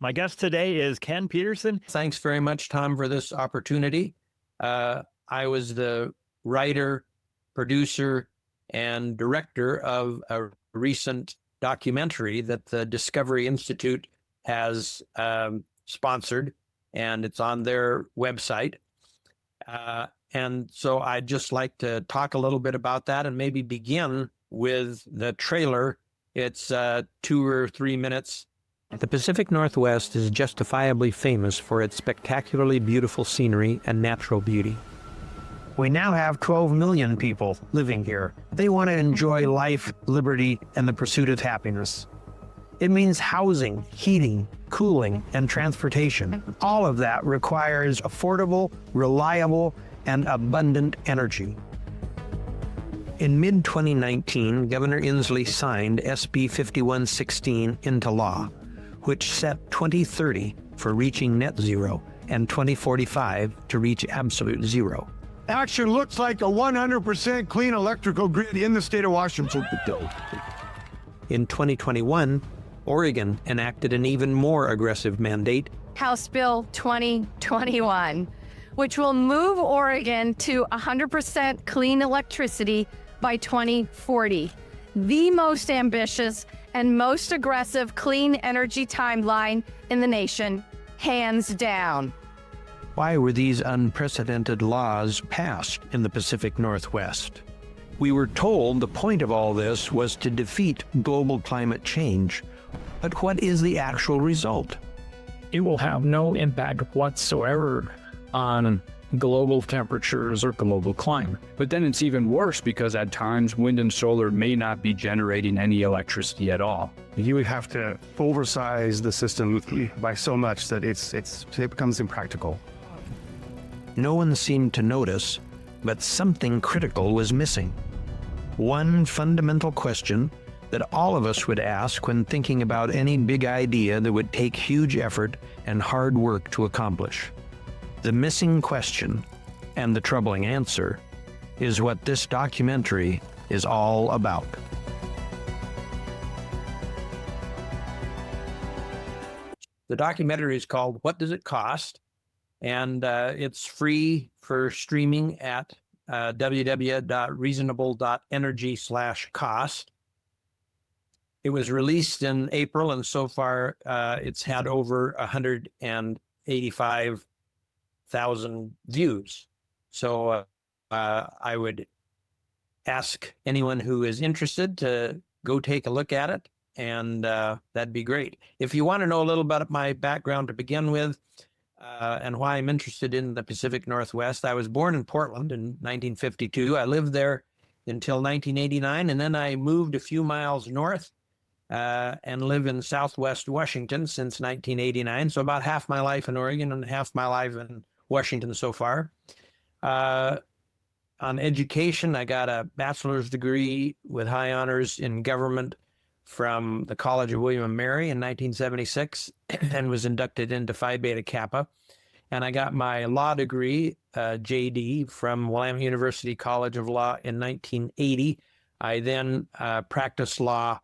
My guest today is Ken Peterson. Thanks very much, Tom, for this opportunity. I was the writer, producer, and director of a recent documentary that the Discovery Institute has sponsored, and it's on their website. And so I'd just like to talk a little bit about that and maybe begin with the trailer. It's 2 or 3 minutes. The Pacific Northwest is justifiably famous for its spectacularly beautiful scenery and natural beauty. We now have 12 million people living here. They want to enjoy life, liberty, and the pursuit of happiness. It means housing, heating, cooling, and transportation. All of that requires affordable, reliable, and abundant energy. In mid-2019, Governor Inslee signed SB 5116 into law, which set 2030 for reaching net zero and 2045 to reach absolute zero. Actually looks like a 100% clean electrical grid in the state of Washington. In 2021, Oregon enacted an even more aggressive mandate, House Bill 2021, which will move Oregon to 100% clean electricity by 2040, the most ambitious and most aggressive clean energy timeline in the nation, hands down. Why were these unprecedented laws passed in the Pacific Northwest? We were told the point of all this was to defeat global climate change. But what is the actual result? It will have no impact whatsoever on global temperatures or global climate. But then it's even worse because at times wind and solar may not be generating any electricity at all. You would have to oversize the system by so much that it becomes impractical. No one seemed to notice, but something critical was missing. One fundamental question that all of us would ask when thinking about any big idea that would take huge effort and hard work to accomplish. The missing question and the troubling answer is what this documentary is all about. The documentary is called What Does It Cost? And it's free for streaming at www.reasonable.energy/cost. It was released in April, and so far it's had over 185,000 views. So I would ask anyone who is interested to go take a look at it, and that'd be great. If you want to know a little about my background to begin with, and why I'm interested in the Pacific Northwest, I was born in Portland in 1952. I lived there until 1989, and then I moved a few miles north and live in Southwest Washington since 1989. So about half my life in Oregon and half my life in Washington so far. On education, I got a bachelor's degree with high honors in government from the College of William & Mary in 1976 and was inducted into Phi Beta Kappa. And I got my law degree, JD, from Willamette University College of Law in 1980. I then practiced law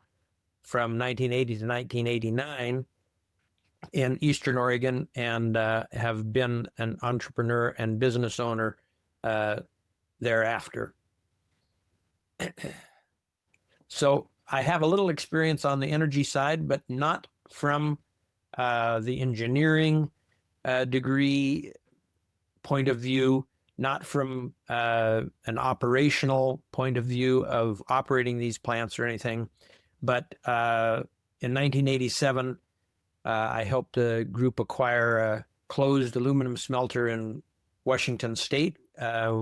from 1980 to 1989 in Eastern Oregon and have been an entrepreneur and business owner thereafter. So I have a little experience on the energy side, but not from the engineering degree point of view, not from an operational point of view of operating these plants or anything. But in 1987, I helped a group acquire a closed aluminum smelter in Washington State,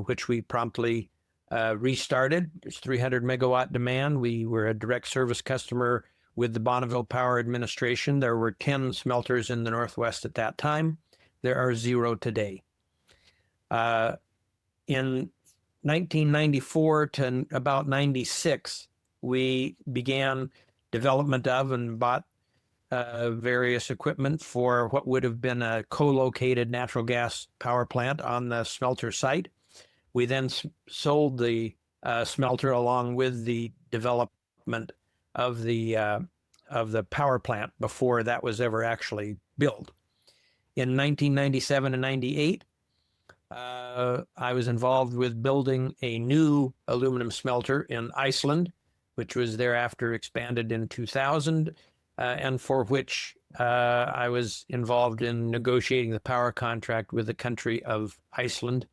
which we promptly restarted. There's 300 megawatt demand. We were a direct service customer with the Bonneville Power Administration. There were 10 smelters in the Northwest at that time. There are 0 today. In 1994 to about 96, we began development of and bought various equipment for what would have been a co-located natural gas power plant on the smelter site. We then sold the smelter along with the development of the power plant before that was ever actually build. In 1997 and 98, I was involved with building a new aluminum smelter in Iceland, which was thereafter expanded in 2000, and for which I was involved in negotiating the power contract with the country of Iceland.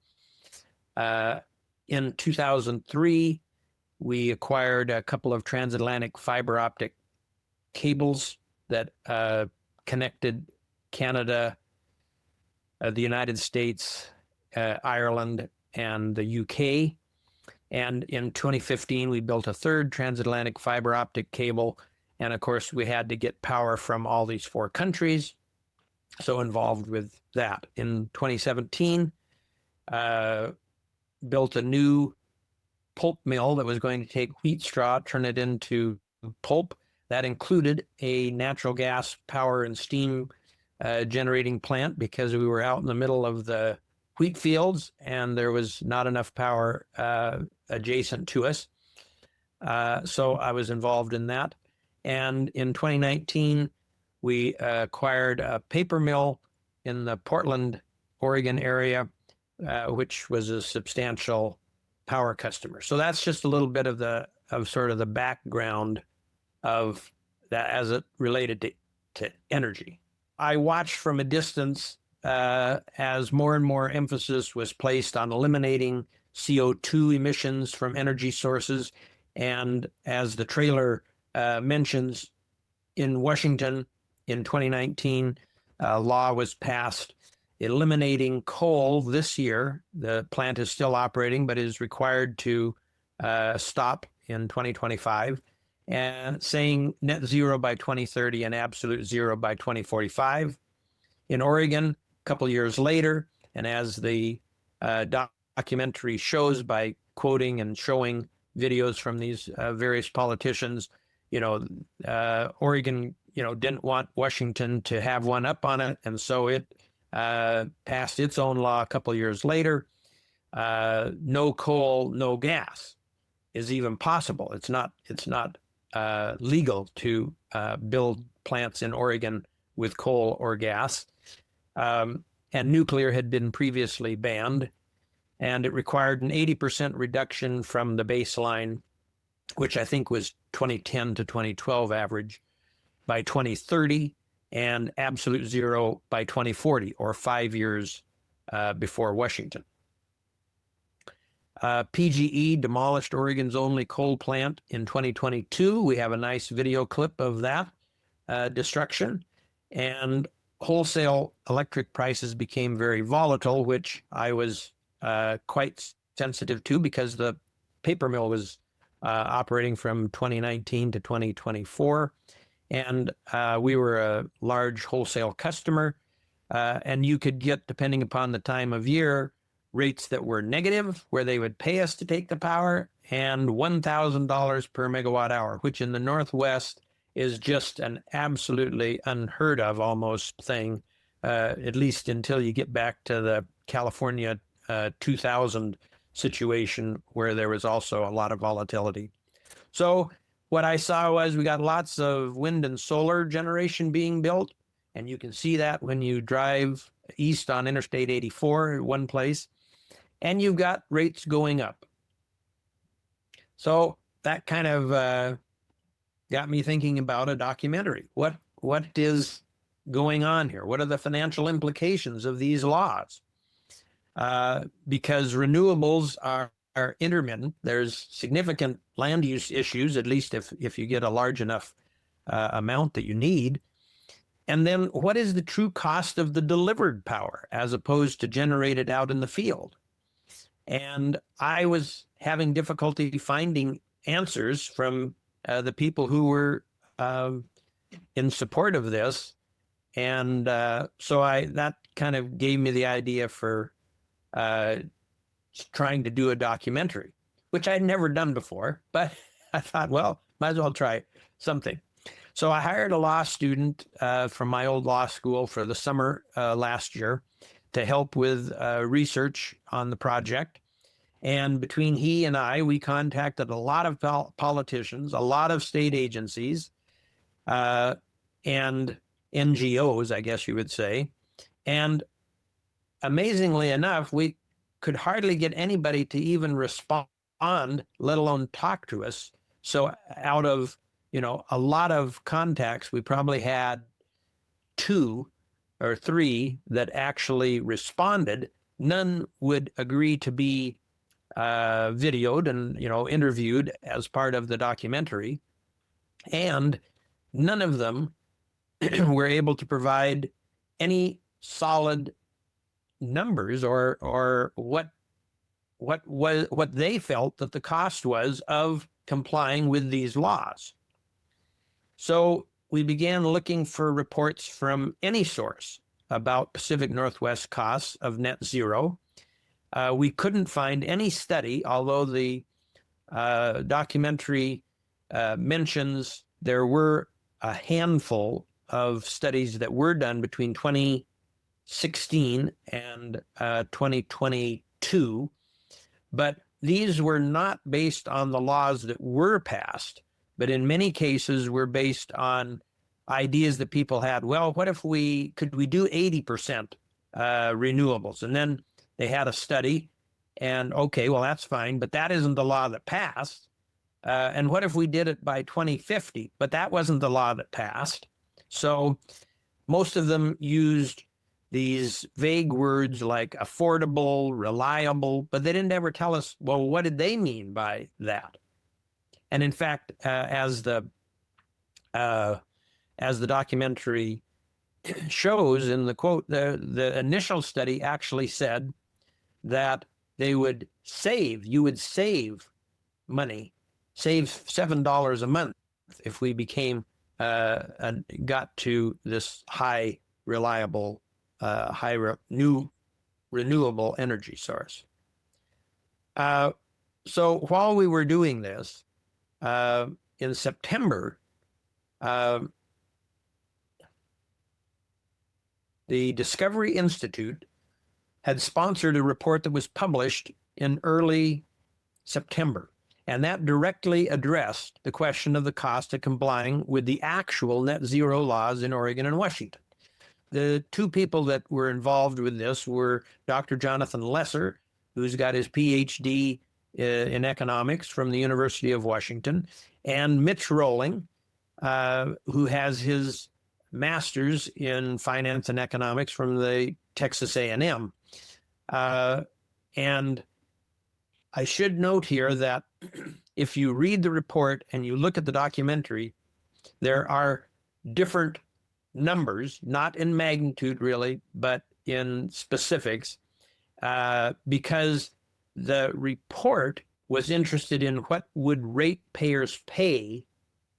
In 2003, we acquired a couple of transatlantic fiber optic cables that connected Canada, the United States, Ireland, and the UK. And in 2015, we built a third transatlantic fiber optic cable. And of course, we had to get power from all these 4 countries. So involved with that. In 2017, built a new pulp mill that was going to take wheat straw, turn it into pulp. That included a natural gas power and steam generating plant because we were out in the middle of the wheat fields and there was not enough power adjacent to us. So I was involved in that. And in 2019, we acquired a paper mill in the Portland, Oregon area, which was a substantial power customer. So that's just a little bit of sort of the background of that as it related to energy. I watched from a distance as more and more emphasis was placed on eliminating CO2 emissions from energy sources. And as the trailer mentions, in Washington in 2019, a law was passed eliminating coal this year. The plant is still operating, but is required to stop in 2025, and saying net zero by 2030 and absolute zero by 2045. In Oregon, a couple years later, and as the documentary shows by quoting and showing videos from these various politicians, Oregon, didn't want Washington to have one up on it, and so it passed its own law a couple years later. No coal, no gas is even possible. It's not legal to build plants in Oregon with coal or gas. And nuclear had been previously banned, and it required an 80% reduction from the baseline, which I think was 2010 to 2012 average, by 2030, and absolute zero by 2040, or 5 years before Washington. PGE demolished Oregon's only coal plant in 2022. We have a nice video clip of that destruction. And wholesale electric prices became very volatile, which I was quite sensitive to because the paper mill was operating from 2019 to 2024. And we were a large wholesale customer. And you could get, depending upon the time of year, rates that were negative, where they would pay us to take the power, and $1,000 per megawatt hour, which in the Northwest is just an absolutely unheard of almost thing, at least until you get back to the California 2000 situation, where there was also a lot of volatility. So what I saw was we got lots of wind and solar generation being built, and you can see that when you drive east on Interstate 84 at one place, and you've got rates going up. So that kind of got me thinking about a documentary. What is going on here? What are the financial implications of these laws? Because renewables are intermittent. There's significant land use issues, at least if you get a large enough amount that you need. And then what is the true cost of the delivered power as opposed to generated out in the field? And I was having difficulty finding answers from the people who were in support of this. And so that kind of gave me the idea for trying to do a documentary, which I'd never done before, but I thought, well, might as well try something. So I hired a law student from my old law school for the summer last year to help with research on the project. And between he and I, we contacted a lot of politicians, a lot of state agencies, and NGOs, I guess you would say. And amazingly enough, we could hardly get anybody to even respond, let alone talk to us. So out of, a lot of contacts, we probably had 2 or 3 that actually responded. None would agree to be videoed and, interviewed as part of the documentary. And none of them were able to provide any solid numbers or what they felt that the cost was of complying with these laws. So we began looking for reports from any source about Pacific Northwest costs of net zero. We couldn't find any study, although the documentary mentions there were a handful of studies that were done between 2016 and 2022, but these were not based on the laws that were passed, but in many cases were based on ideas that people had. Well, what if could we do 80% renewables? And then they had a study, and okay, well, that's fine, but that isn't the law that passed. And what if we did it by 2050? But that wasn't the law that passed. So most of them used these vague words like affordable, reliable, but they didn't ever tell us, well, what did they mean by that? And in fact, as the documentary shows in the quote, the initial study actually said that you would save money, save $7 a month if we became got to this high reliable, new renewable energy source. So while we were doing this, in September, the Discovery Institute had sponsored a report that was published in early September, and that directly addressed the question of the cost of complying with the actual net zero laws in Oregon and Washington. The 2 people that were involved with this were Dr. Jonathan Lesser, who's got his PhD in economics from the University of Washington, and Mitch Rolling, who has his master's in finance and economics from the Texas A&M. And I should note here that if you read the report and you look at the documentary, there are different numbers, not in magnitude really, but in specifics, because the report was interested in what would ratepayers pay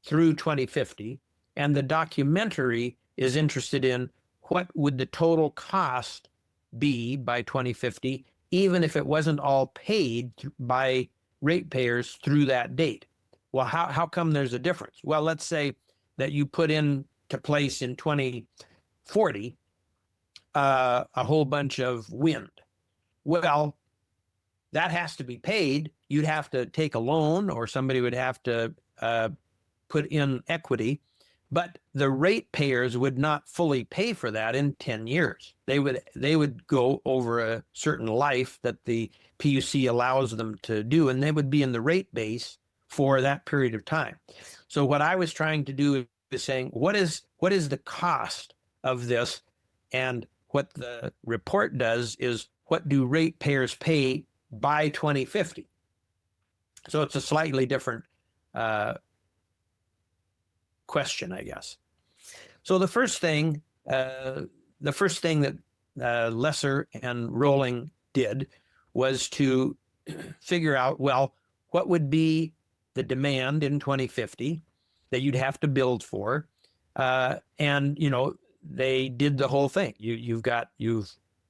through 2050, and the documentary is interested in what would the total cost be by 2050, even if it wasn't all paid by ratepayers through that date. Well, how come there's a difference? Well, let's say that you put into place in 2040 a whole bunch of wind. Well, that has to be paid. You'd have to take a loan, or somebody would have to put in equity, but the ratepayers would not fully pay for that in 10 years. They would go over a certain life that the PUC allows them to do, and they would be in the rate base for that period of time. So what I was trying to do is saying, what is the cost of this? And what the report does is, what do ratepayers pay by 2050? So it's a slightly different question, I guess. So the first thing that Lesser and Rolling did was to figure out, well, what would be the demand in 2050 that you'd have to build for, and they did the whole thing. You've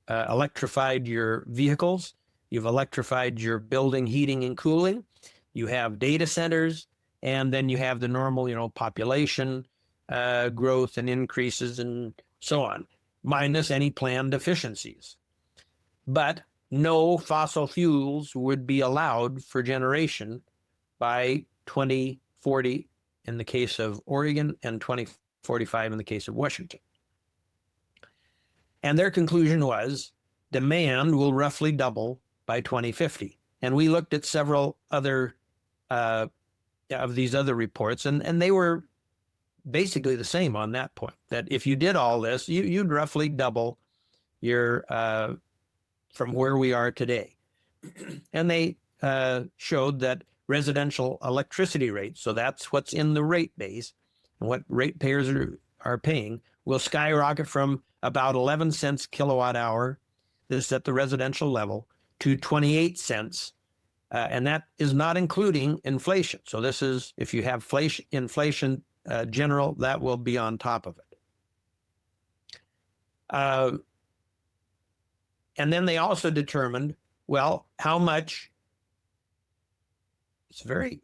electrified your vehicles, you've electrified your building heating and cooling, you have data centers, and then you have the normal, population growth and increases and so on, minus any planned efficiencies. But no fossil fuels would be allowed for generation by 2040 in the case of Oregon and 2045 in the case of Washington. And their conclusion was demand will roughly double by 2050. And we looked at several other of these other reports, and they were basically the same on that point, that if you did all this, you'd roughly double your from where we are today. And they showed that residential electricity rates, so that's what's in the rate base, and what ratepayers are paying, will skyrocket from about 11 cents kilowatt hour, this at the residential level, to 28 cents. And that is not including inflation. So this is, if you have inflation general, that will be on top of it. And then they also determined, well, how much, it's very,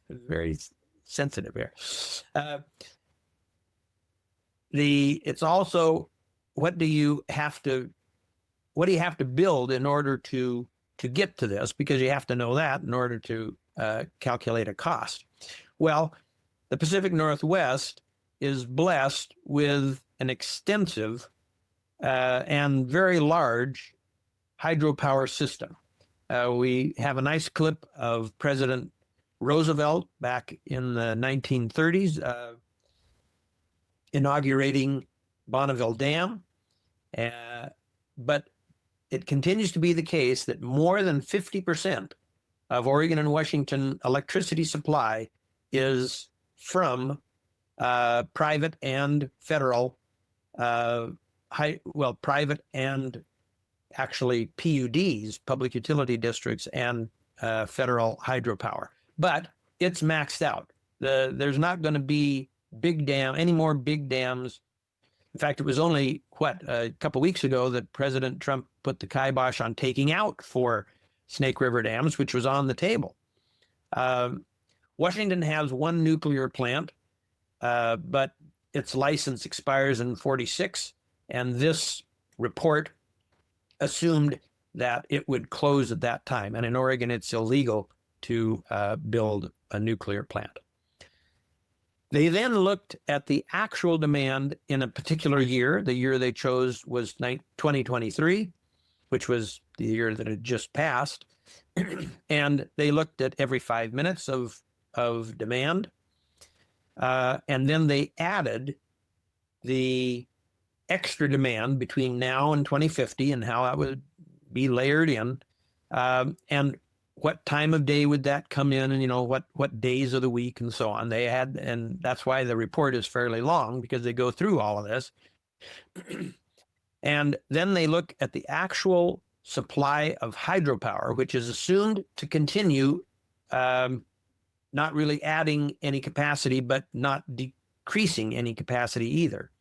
very sensitive here. It's also, what do you have to build in order to get to this? Because you have to know that in order to calculate a cost. Well, the Pacific Northwest is blessed with an extensive and very large hydropower system. We have a nice clip of President Roosevelt back in the 1930s inaugurating Bonneville Dam. But it continues to be the case that more than 50% of Oregon and Washington electricity supply is from private and federal, private and actually PUDs, public utility districts, and federal hydropower. But it's maxed out. There's not going to be any more big dams. In fact, it was only, a couple weeks ago that President Trump put the kibosh on taking out 4 Snake River dams, which was on the table. Washington has 1 nuclear plant, but its license expires in 46, and this report assumed that it would close at that time. And in Oregon, it's illegal to build a nuclear plant. They then looked at the actual demand in a particular year. The year they chose was 2023, which was the year that had just passed. And they looked at every 5 minutes of demand. And then they added the extra demand between now and 2050 and how that would be layered in. And what time of day would that come in, and what days of the week and so on. And that's why the report is fairly long, because they go through all of this. And then they look at the actual supply of hydropower, which is assumed to continue, not really adding any capacity, but not decreasing any capacity either.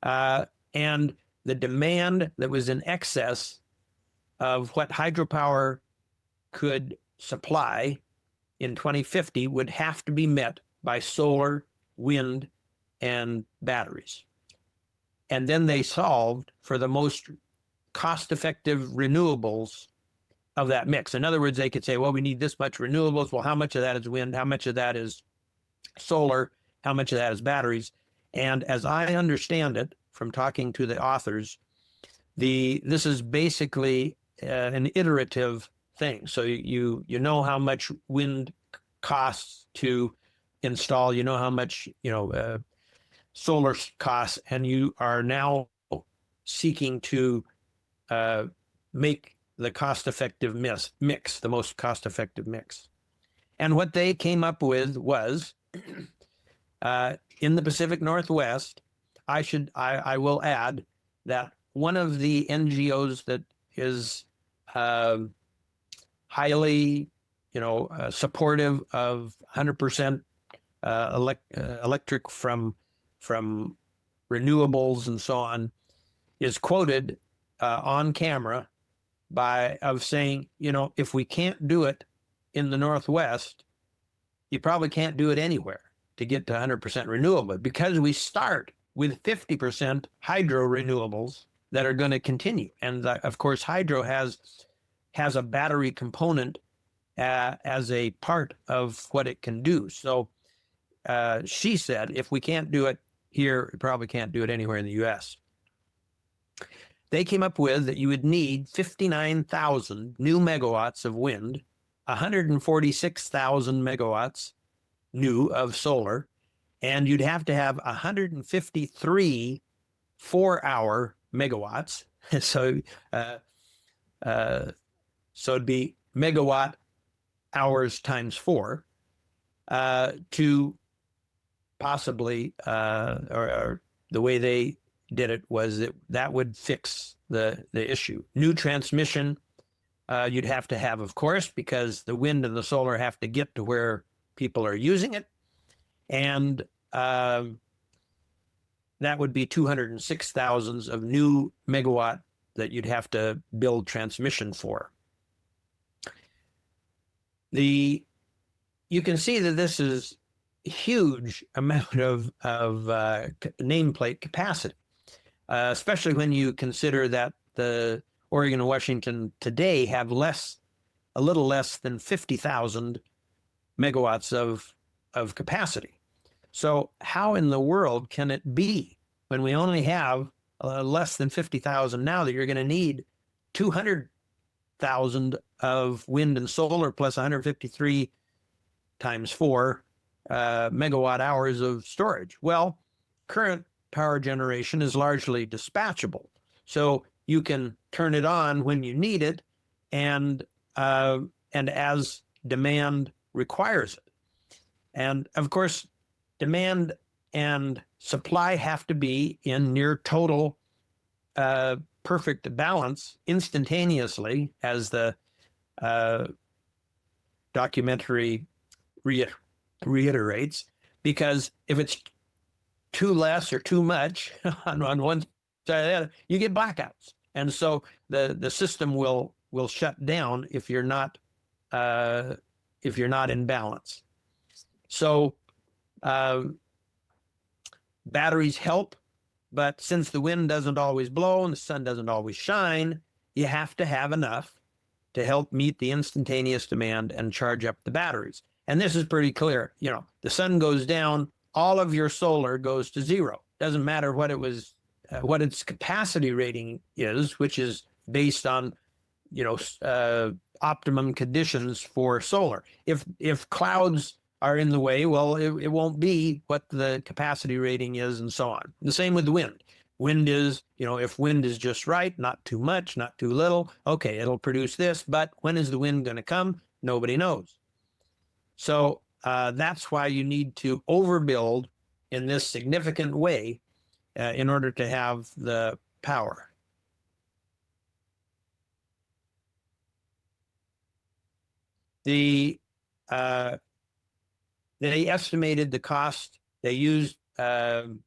And the demand that was in excess of what hydropower could supply in 2050 would have to be met by solar, wind, and batteries. And then they solved for the most cost-effective renewables of that mix. In other words, they could say, well, we need this much renewables. Well, how much of that is wind? How much of that is solar? How much of that is batteries? And as I understand it from talking to the authors, this is basically an iterative thing. So you know how much wind costs to install, you know how much solar costs, and you are now seeking to make the cost-effective mix, the most cost-effective mix. And what they came up with was in the Pacific Northwest, I will add that one of the NGOs that is highly, supportive of 100% electric from renewables and so on, is quoted on camera of saying, if we can't do it in the Northwest, you probably can't do it anywhere to get to 100% renewable, because we start with 50% hydro renewables that are going to continue. And of course, hydro has a battery component as a part of what it can do. So she said, if we can't do it here, we probably can't do it anywhere in the U.S. they came up with that you would need 59,000 new megawatts of wind, 146,000 megawatts new of solar, and you'd have to have 153 4-hour megawatts. So, so it'd be megawatt hours times 4 to possibly, or the way they did it was that would fix the issue. New transmission you'd have to have, of course, because the wind and the solar have to get to where people are using it. And that would be 206,000 of new megawatt that you'd have to build transmission for. You can see that this is a huge amount of nameplate capacity, especially when you consider that the Oregon and Washington today have a little less than 50,000 megawatts of capacity. So how in the world can it be when we only have less than 50,000 now that you're going to need 200,000 of wind and solar plus 153 times 4 megawatt hours of storage? Well, current power generation is largely dispatchable. So you can turn it on when you need it and as demand requires it. And of course, demand and supply have to be in near total perfect balance instantaneously, as the documentary reiterates, because if it's too less or too much on one side or the other, you get blackouts. And so the system will shut down if you're not in balance. So batteries help, but since the wind doesn't always blow and the sun doesn't always shine, you have to have enough to help meet the instantaneous demand and charge up the batteries. And this is pretty clear. You know, the sun goes down, all of your solar goes to zero. Doesn't matter what it was, what its capacity rating is, which is based on, optimum conditions for solar. If clouds are in the way, well, it won't be what the capacity rating is, and so on. The same with the wind. Wind is, if wind is just right, not too much, not too little, okay, it'll produce this, but when is the wind going to come? Nobody knows. So that's why you need to overbuild in this significant way in order to have the power. They estimated the cost. They used the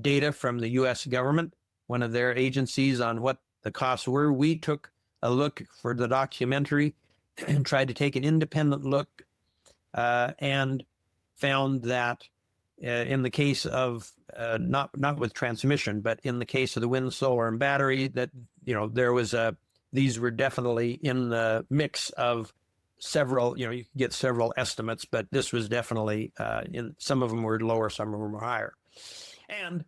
data from the U.S. government, one of their agencies, on what the costs were. We took a look for the documentary and tried to take an independent look and found that in the case of not with transmission, but in the case of the wind, solar, and battery, that there was these were definitely in the mix of several. You can get several estimates, but this was definitely in some of them were lower, some of them were higher, and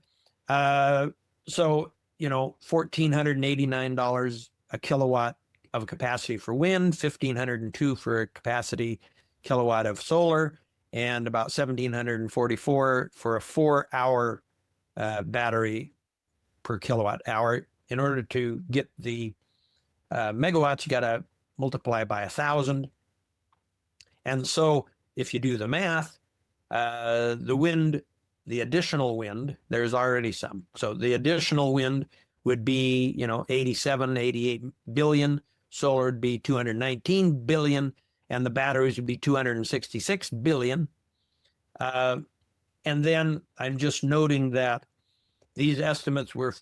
so $1,489 a kilowatt of capacity for wind, $1,502 for a capacity kilowatt of solar, and about $1,744 for a 4-hour battery per kilowatt hour. In order to get the megawatts, you got to multiply by 1,000. And so if you do the math, the wind, the additional wind, there's already some. So the additional wind would be, 87, 88 billion. Solar would be 219 billion. And the batteries would be 266 billion. And then I'm just noting that these estimates were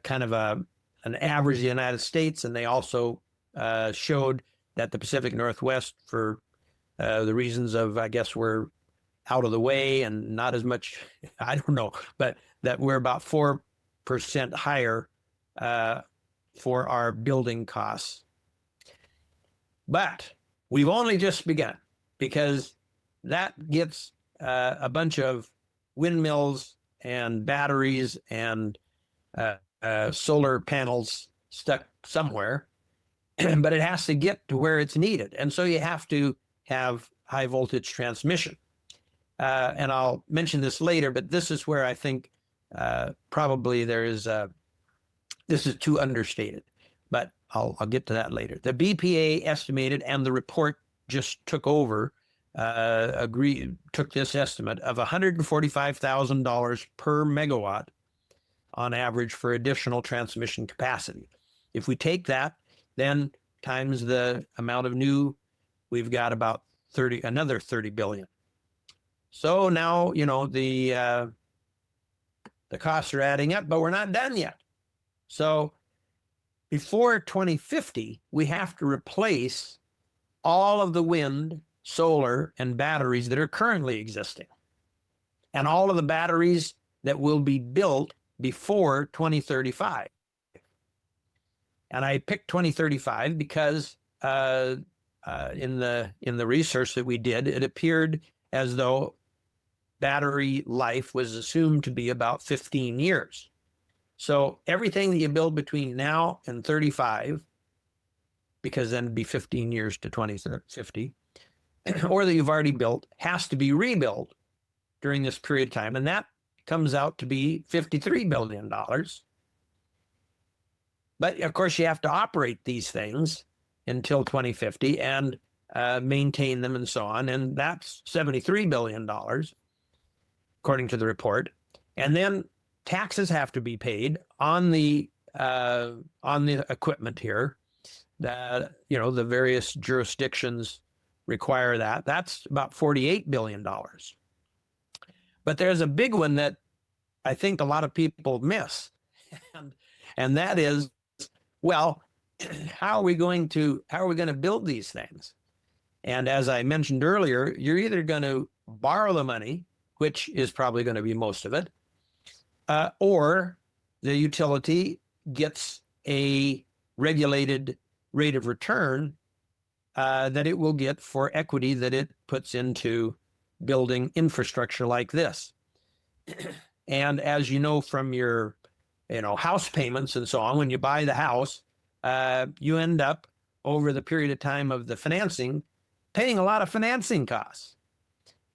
kind of an average of the United States, and they also showed that the Pacific Northwest, for the reasons of, I guess, we're out of the way and not as much, I don't know, but that we're about 4% higher for our building costs. But we've only just begun, because that gets a bunch of windmills and batteries and solar panels stuck somewhere, but it has to get to where it's needed. And so you have to have high voltage transmission. And I'll mention this later, but this is where I think probably this is too understated, but I'll get to that later. The BPA estimated, and the report just took over, took this estimate of $145,000 per megawatt on average for additional transmission capacity. If we take that, then times the amount of new, we've got about another 30 billion. So now, the costs are adding up, but we're not done yet. So before 2050, we have to replace all of the wind, solar, and batteries that are currently existing, and all of the batteries that will be built before 2035. And I picked 2035 because in the research that we did, it appeared as though battery life was assumed to be about 15 years. So everything that you build between now and 35, because then it'd be 15 years to 2050, or that you've already built, has to be rebuilt during this period of time. And that comes out to be $53 billion. But of course, you have to operate these things until 2050 and maintain them and so on. And that's $73 billion, according to the report. And then taxes have to be paid on the equipment here. That, the various jurisdictions require that. That's about $48 billion. But there's a big one that I think a lot of people miss. And that is, well, how are we going to build these things? And as I mentioned earlier, you're either going to borrow the money, which is probably going to be most of it, or the utility gets a regulated rate of return that it will get for equity that it puts into building infrastructure like this. And as you know from your house payments and so on, when you buy the house, you end up over the period of time of the financing paying a lot of financing costs.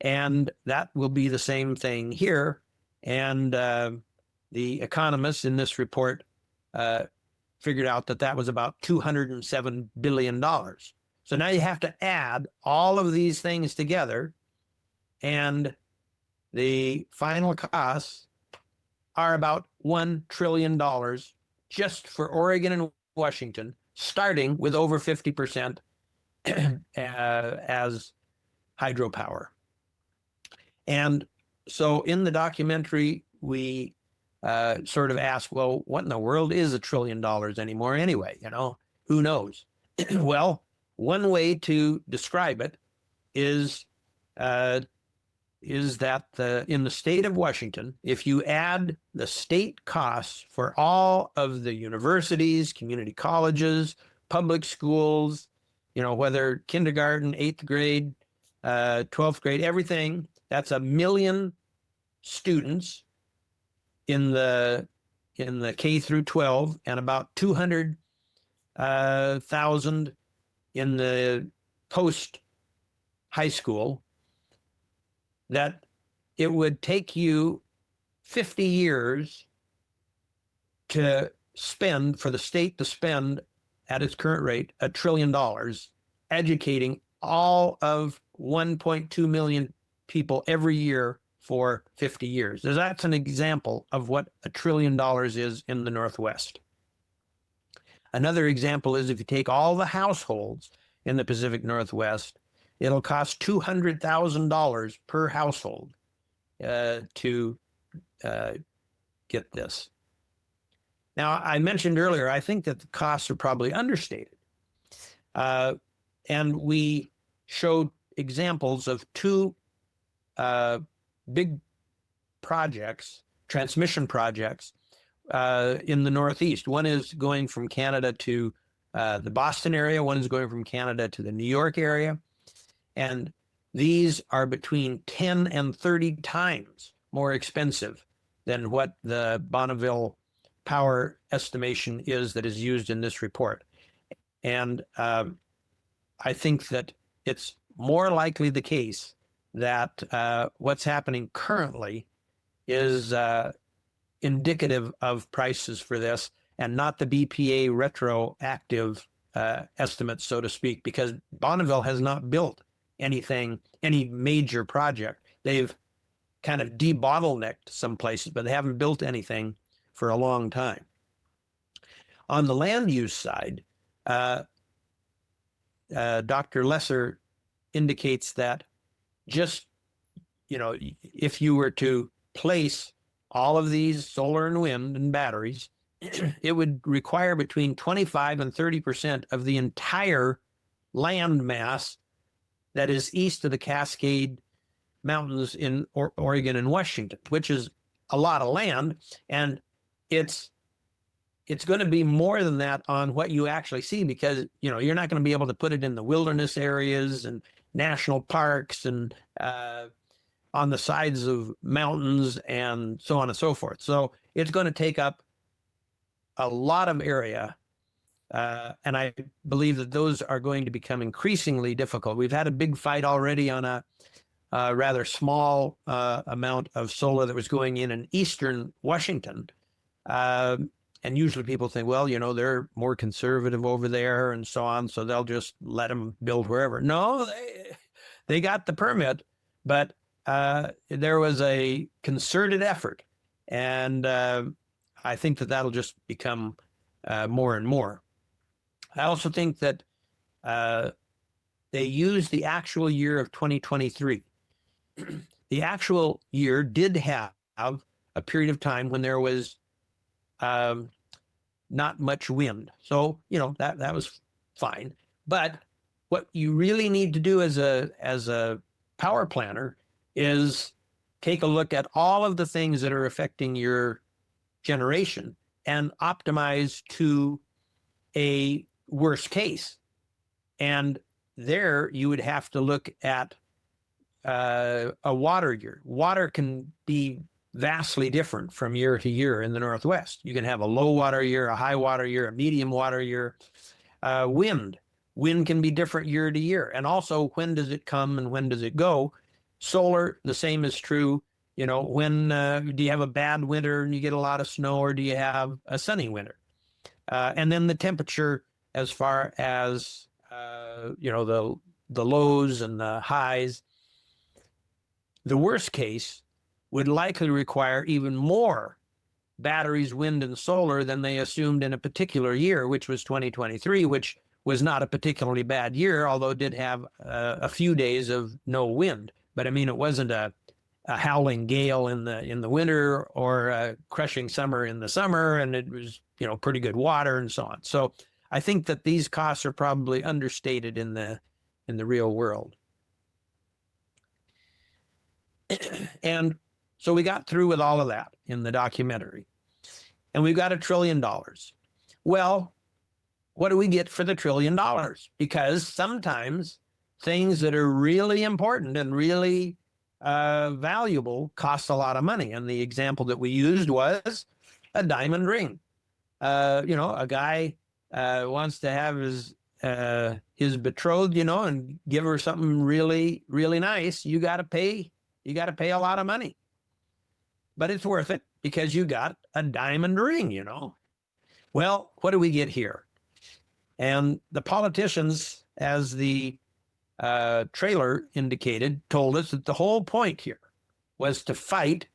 And that will be the same thing here. And the economists in this report figured out that was about $207 billion. So now you have to add all of these things together, and the final costs are about $1 trillion just for Oregon and Washington, starting with over 50% as hydropower. And so in the documentary, we sort of asked, well, what in the world is $1 trillion anymore anyway? Who knows? Well, one way to describe it is that in the state of Washington, if you add the state costs for all of the universities, community colleges, public schools, whether kindergarten, 8th grade, 12th grade, everything, that's 1 million students in the K through 12, and about 200,000 in the post high school, that it would take you 50 years to spend, for the state to spend at its current rate, $1 trillion educating all of 1.2 million people every year for 50 years. That's an example of what $1 trillion is in the Northwest. Another example is if you take all the households in the Pacific Northwest, it'll cost $200,000 per household to get this. Now, I mentioned earlier, I think that the costs are probably understated. And we showed examples of two big projects, transmission projects, in the Northeast. One is going from Canada to the Boston area. One is going from Canada to the New York area. And these are between 10 and 30 times more expensive than what the Bonneville power estimation is that is used in this report. And I think that it's more likely the case that what's happening currently is indicative of prices for this and not the BPA retroactive estimates, so to speak, because Bonneville has not built anything, any major project. They've kind of debottlenecked some places, but they haven't built anything for a long time. On the land use side, Dr. Lesser indicates that just, if you were to place all of these solar and wind and batteries, it would require between 25 and 30% of the entire land mass that is east of the Cascade Mountains in Oregon and Washington, which is a lot of land. And it's going to be more than that on what you actually see, because, you're not going to be able to put it in the wilderness areas and national parks and on the sides of mountains and so on and so forth. So it's going to take up a lot of area. And I believe that those are going to become increasingly difficult. We've had a big fight already on a rather small amount of solar that was going in eastern Washington. And usually people think, well, they're more conservative over there and so on, so they'll just let them build wherever. No, they got the permit, but there was a concerted effort. And I think that that'll just become more and more. I also think that they used the actual year of 2023. The actual year did have a period of time when there was not much wind. So, that was fine. But what you really need to do as a power planner is take a look at all of the things that are affecting your generation and optimize to a worst case. And there you would have to look at a water year. Water can be vastly different from year to year in the Northwest. You can have a low water year, a high water year, a medium water year. Wind can be different year to year. And also, when does it come and when does it go? Solar, the same is true. When do you have a bad winter and you get a lot of snow, or do you have a sunny winter? And then the temperature, as far as the lows and the highs. The worst case would likely require even more batteries, wind, and solar than they assumed in a particular year, which was 2023, which was not a particularly bad year, although it did have a few days of no wind. But I mean, it wasn't a howling gale in the winter or a crushing summer in the summer, and it was pretty good water and so on. So I think that these costs are probably understated in the real world. And so we got through with all of that in the documentary, and we've got $1 trillion. Well, what do we get for the $1 trillion? Because sometimes things that are really important and really valuable cost a lot of money. And the example that we used was a diamond ring. A guy wants to have his betrothed, and give her something really, really nice. You got to pay a lot of money, but it's worth it because you got a diamond ring, Well, what do we get here? And the politicians, as the trailer indicated, told us that the whole point here was to fight,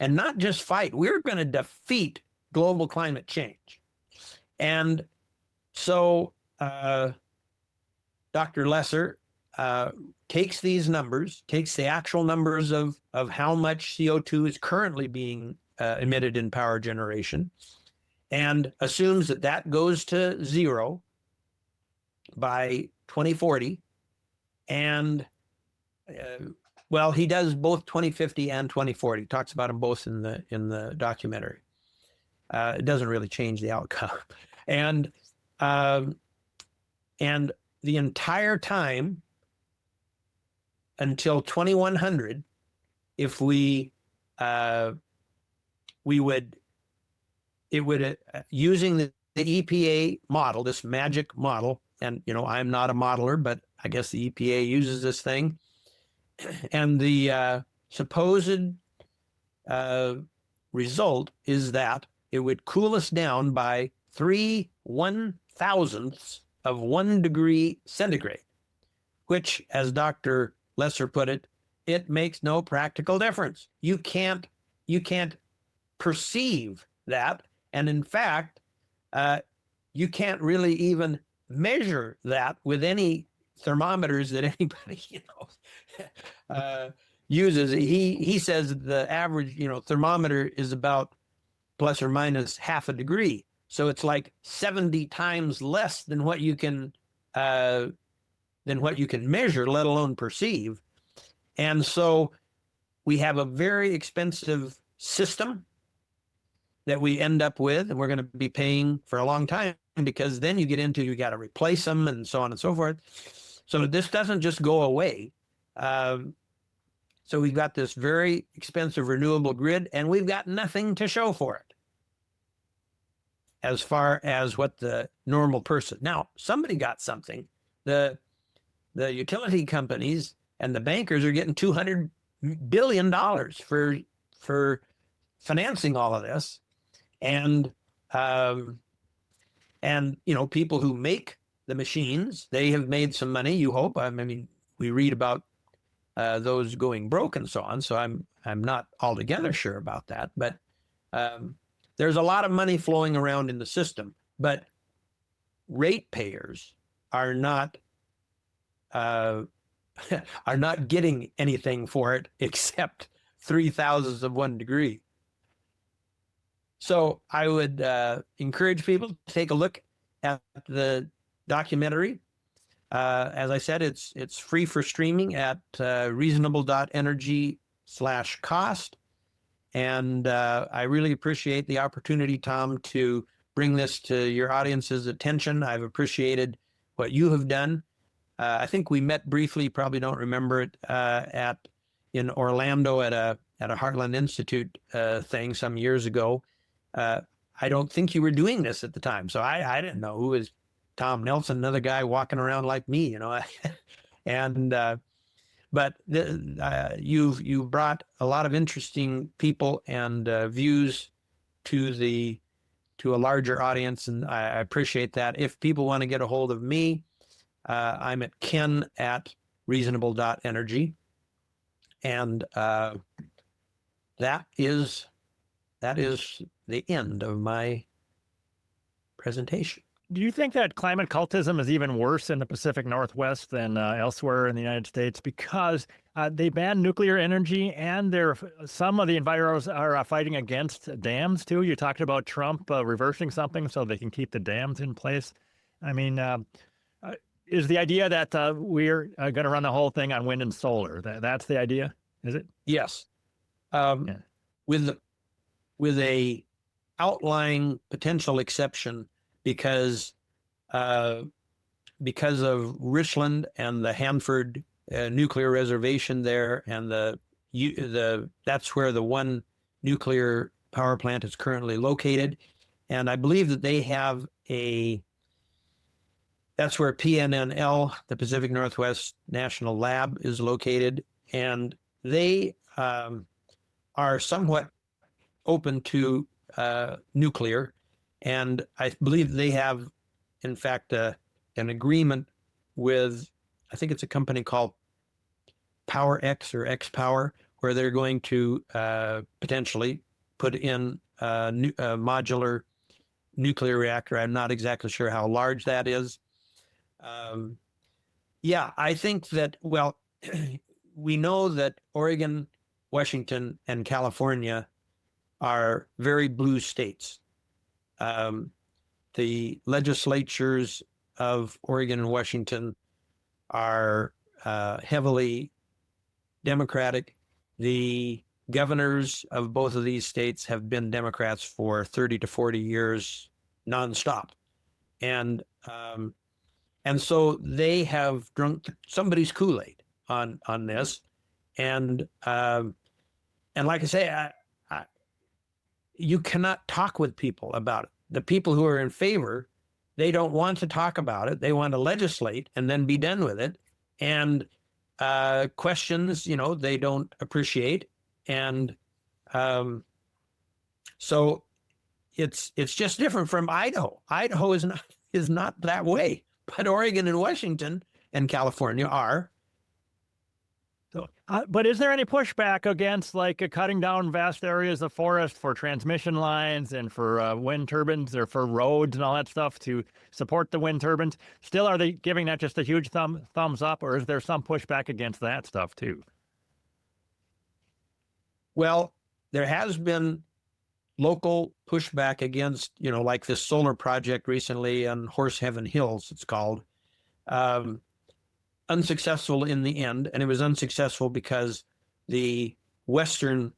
and not just fight. We're going to defeat global climate change. And so Dr. Lesser takes these numbers, takes the actual numbers of how much CO2 is currently being emitted in power generation, and assumes that goes to zero by 2040. And he does both 2050 and 2040. Talks about them both in the documentary. It doesn't really change the outcome. And the entire time until 2100, if we would it would using the EPA model, this magic model, and I'm not a modeler, but I guess the EPA uses this thing, and the supposed result is that it would cool us down by 3/1000ths of 1 degree centigrade, which, as Dr. Lesser put it, it makes no practical difference. You can't perceive that, and in fact, you can't really even measure that with any thermometers that anybody uses. He says the average thermometer is about plus or minus half a degree, so it's like 70 times less than what you can measure, let alone perceive. And so we have a very expensive system that we end up with, and we're going to be paying for a long time, because then you got to replace them and so on and so forth. So this doesn't just go away. So we've got this very expensive renewable grid, and we've got nothing to show for it as far as what the normal person. Now, somebody got something. The utility companies and the bankers are getting $200 billion for financing all of this. And people who make the machines, they have made some money, you hope. I mean, we read about those going broke and so on. So I'm not altogether sure about that, but there's a lot of money flowing around in the system, but ratepayers are not getting anything for it except 3/1000ths of 1 degree. So I would encourage people to take a look at the documentary. As I said, it's free for streaming at reasonable.energy/cost. And I really appreciate the opportunity, Tom, to bring this to your audience's attention. I've appreciated what you have done. I think we met briefly, probably don't remember it, in Orlando at a Heartland Institute thing some years ago. I don't think you were doing this at the time, so I didn't know who was Tom Nelson, another guy walking around like me, and but you brought a lot of interesting people and views to a larger audience, and I appreciate that. If people want to get a hold of me, I'm at ken@reasonable.energy, and that is the end of my presentation. Do you think that climate cultism is even worse in the Pacific Northwest than elsewhere in the United States? Because they ban nuclear energy, and some of the enviros are fighting against dams too. You talked about Trump reversing something so they can keep the dams in place. I mean, is the idea that we're going to run the whole thing on wind and solar? That's the idea, is it? Yes. Yeah. With a outlying potential exception, because of Richland and the Hanford nuclear reservation there, and that's where the one nuclear power plant is currently located, and I believe that they have that's where PNNL, the Pacific Northwest National Lab, is located, and they are somewhat open to nuclear. And I believe they have, in fact, an agreement with, I think it's a company called Power X or X Power, where they're going to potentially put in a modular nuclear reactor. I'm not exactly sure how large that is. I think that, well, we know that Oregon, Washington, and California are very blue states. The legislatures of Oregon and Washington are heavily Democratic. The governors of both of these states have been Democrats for 30 to 40 years nonstop. And so they have drunk somebody's Kool-Aid on this. And like I say, you cannot talk with people about it. The people who are in favor, they don't want to talk about it. They want to legislate and then be done with it. And questions, they don't appreciate. And so it's just different from Idaho. Idaho is not that way, but Oregon and Washington and California are. So, but is there any pushback against cutting down vast areas of forest for transmission lines and for wind turbines or for roads and all that stuff to support the wind turbines? Still, are they giving that just a huge thumbs up, or is there some pushback against that stuff too? Well, there has been local pushback against, like this solar project recently on Horse Heaven Hills, it's called. Unsuccessful in the end, and it was unsuccessful because the Western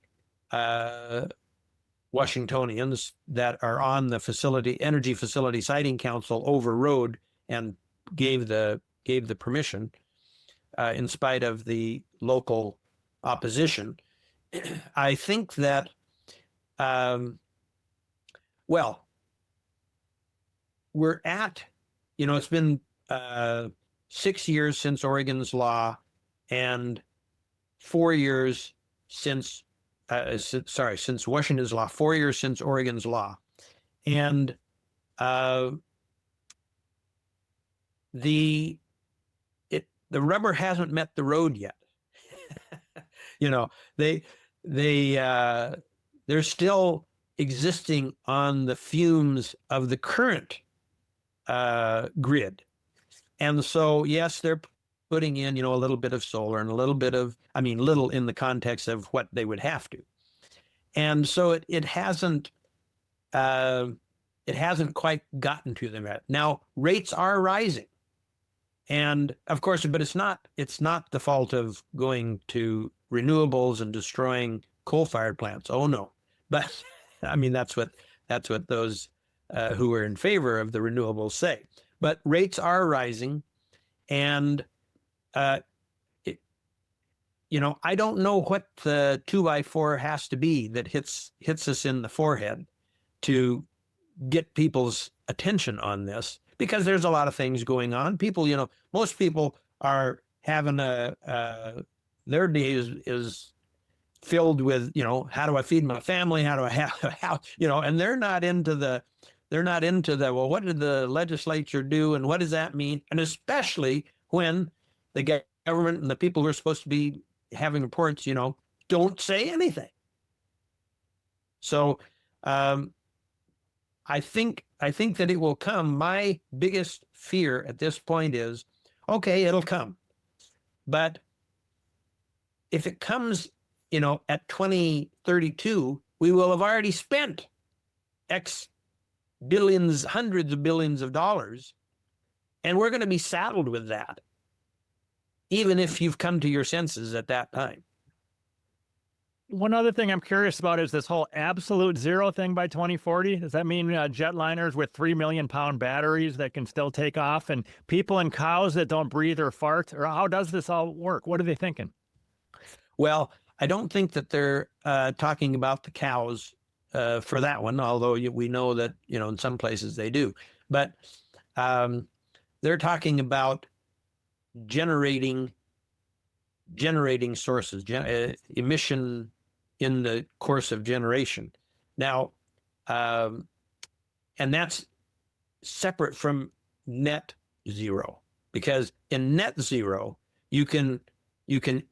Washingtonians that are on the Energy Facility Siting Council overrode and gave the permission in spite of the local opposition. I think that, we're at, it's been 6 years since Oregon's law and 4 years since Washington's law, 4 years since Oregon's law. And the rubber hasn't met the road yet. They're still existing on the fumes of the current grid. And so, yes, they're putting in, a little bit of solar and a little bit of, little in the context of what they would have to. And so it hasn't quite gotten to them yet. Now, rates are rising. And of course, but it's not the fault of going to renewables and destroying coal-fired plants. Oh no. But that's what those who are in favor of the renewables say. But rates are rising, and I don't know what the 2x4 has to be that hits us in the forehead to get people's attention on this, because there's a lot of things going on. People, most people are having their day is filled with, how do I feed my family? How do I have a house? And they're not into the, well, what did the legislature do? And what does that mean? And especially when the government and the people who are supposed to be having reports, don't say anything. So I think that it will come. My biggest fear at this point is, okay, it'll come. But if it comes, at 2032, we will have already spent X billions, hundreds of billions of dollars, and we're going to be saddled with that, even if you've come to your senses at that time. One other thing I'm curious about is this whole absolute zero thing by 2040. Does that mean jetliners with 3 million pound batteries that can still take off, and people and cows that don't breathe or fart? Or how does this all work? What are they thinking? Well, I don't think that they're talking about the cows for that one, although we know that, in some places they do. But they're talking about generating sources, emission in the course of generation. Now, and that's separate from net zero, because in net zero, you can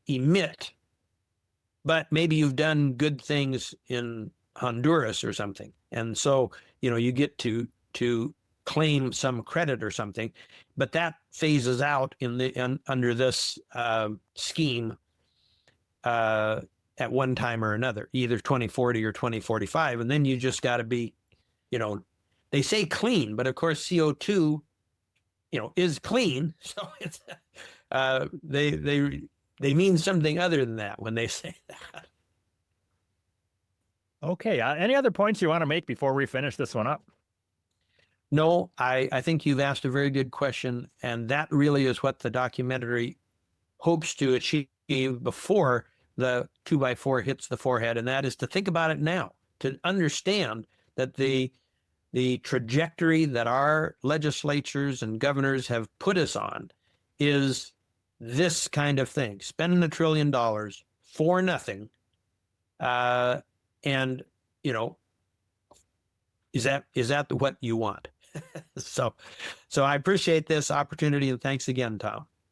emit, but maybe you've done good things in Honduras or something. And so, you get to claim some credit or something, but that phases out under this scheme at one time or another, either 2040 or 2045. And then you just got to be, they say clean, but of course CO2, is clean. So it's, they mean something other than that when they say that. Okay. Any other points you want to make before we finish this one up? No, I think you've asked a very good question, and that really is what the documentary hopes to achieve before the 2x4 hits the forehead, and that is to think about it now. to understand that the trajectory that our legislatures and governors have put us on is this kind of thing, spending $1 trillion for nothing. And, you know, is that what you want? So I appreciate this opportunity, and thanks again, Tom.